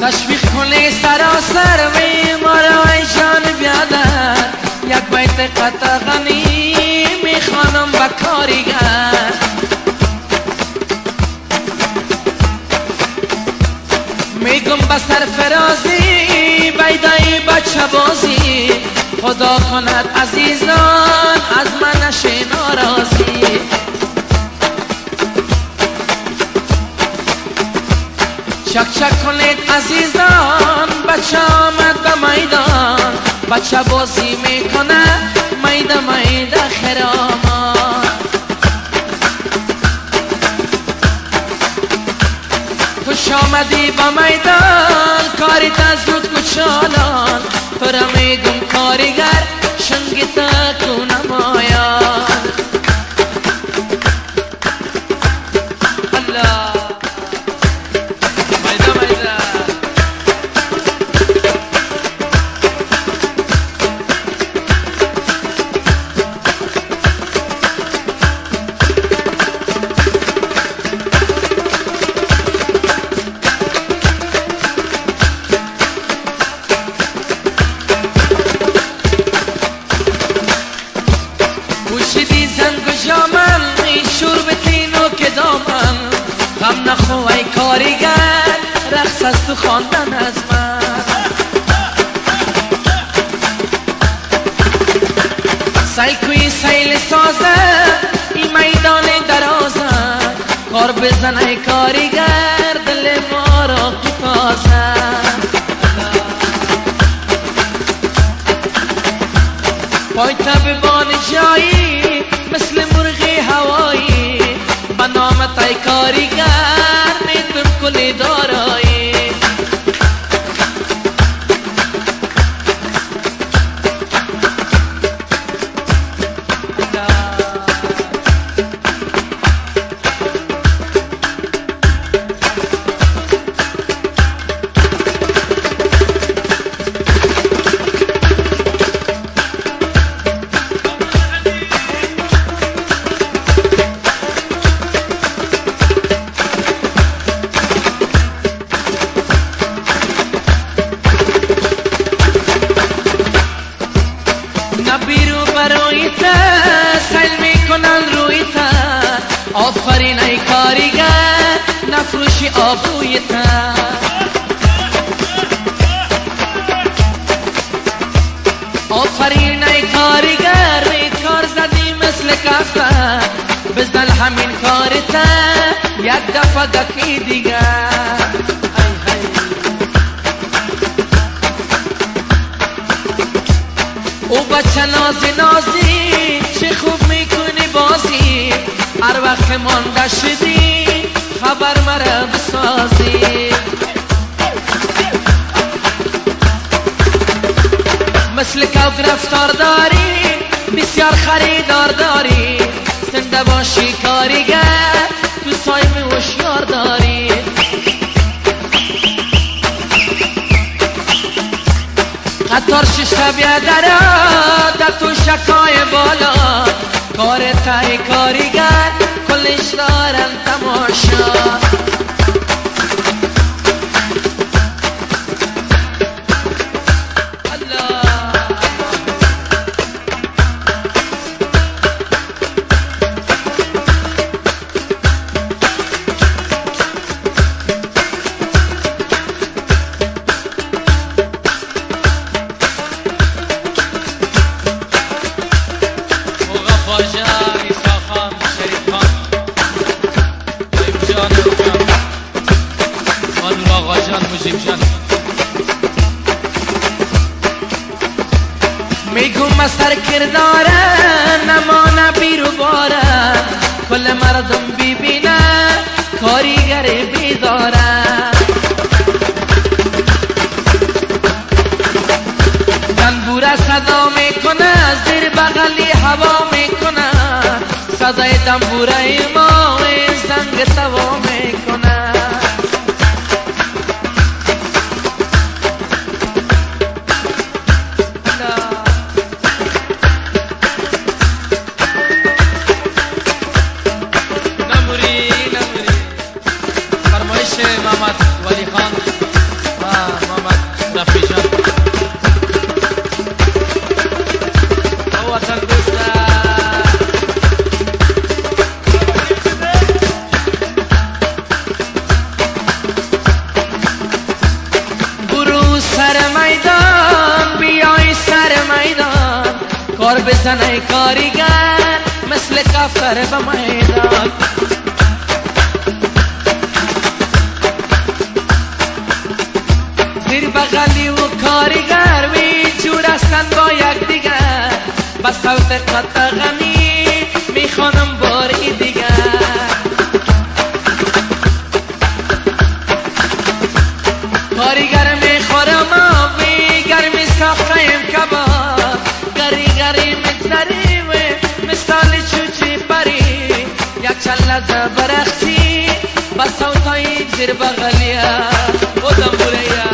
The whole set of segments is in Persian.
تشویق کنی سراسر می مرا ای جان بیادر یک بیت قطغنی میخوانم به کاریگر میگم به سرفرازی بیدای بچه بازی خدا کند عزیزان از من نشه ناراضی چک چک کنید عزیزان بچه آمد به میدان بچه بازی میکنه میده میده خرامان خوش آمدی به میدان کاری تزود کچالان تو را میگم کاریگر شنگی تکو نمایان الله غم نخو ای کاریگر رقص از تو خواندن از من سیکوی سیل سازه این میدان درازه کار بزن ای کاریگر دل ما را بتازه پای تببان جایی مثل مرغی هوایی به نامت ای کاریگر میتم کلی دارایی آفرین ای کاریگر نفروشی آبرویت آفرین ای کاریگر کار زدی مثل کفتر بزن همین کارت یک دفعه دکی دیگر او بچه نازی نازی چه خوب میکنی بازی هر وقت مانده شدی خبر مرا بسازی مثل کوک رفتار داری بسیار خریدار داری زنده باشی کاریگر تو سایم هوشیار داری قطار شش بیادره در تو شکای بالا کار تای کاریگر کلش دارن تماشا میگم سر کرداره نمانه بیرو باره کل مردم ببینه کاریگر بیداره دنبوره صدا میکنه زیر بغلی هوا میکنه صدای دنبوره ما زنگ توا میکنه محمد ولی خان بزنه کاریگر مثل کفتر به میدان. زیر بغلی و کاریگر وی جور هستند با یک دیگر، با صوت قطغنی میخوانم باری دیگر. کاریگر میخورم آبی گرمی ساختیم کباب، گری گری میگذری و مثال چوچی پری، یک چند لحظه برخصی با صوتای زیر بغلیه و دنبولیه.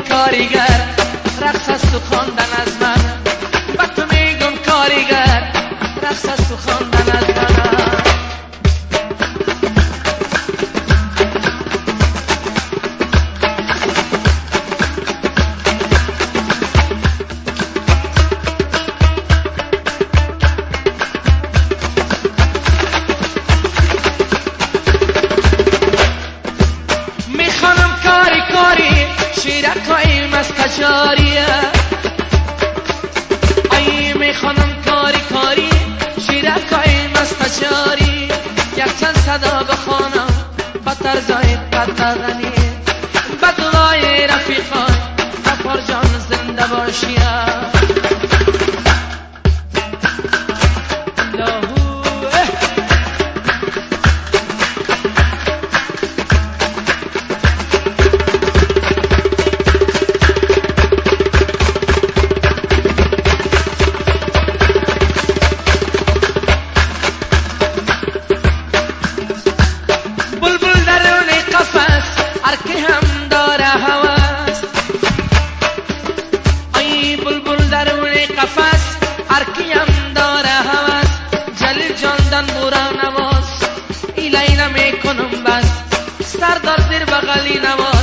کاریگر رقص است تو خواندن از من، با تو میگم کاریگر رقص است تو خواندن از من. میخوانم کاری کاری شیرکای مستشاریه، ای میخوانم کاری کاری شیرکای مستشاری، یک چند صدا بخوانم با طرزای قطغنی، با دعای رفیقای غفار جان زنده باشیه. سردار زیر بغلی نواز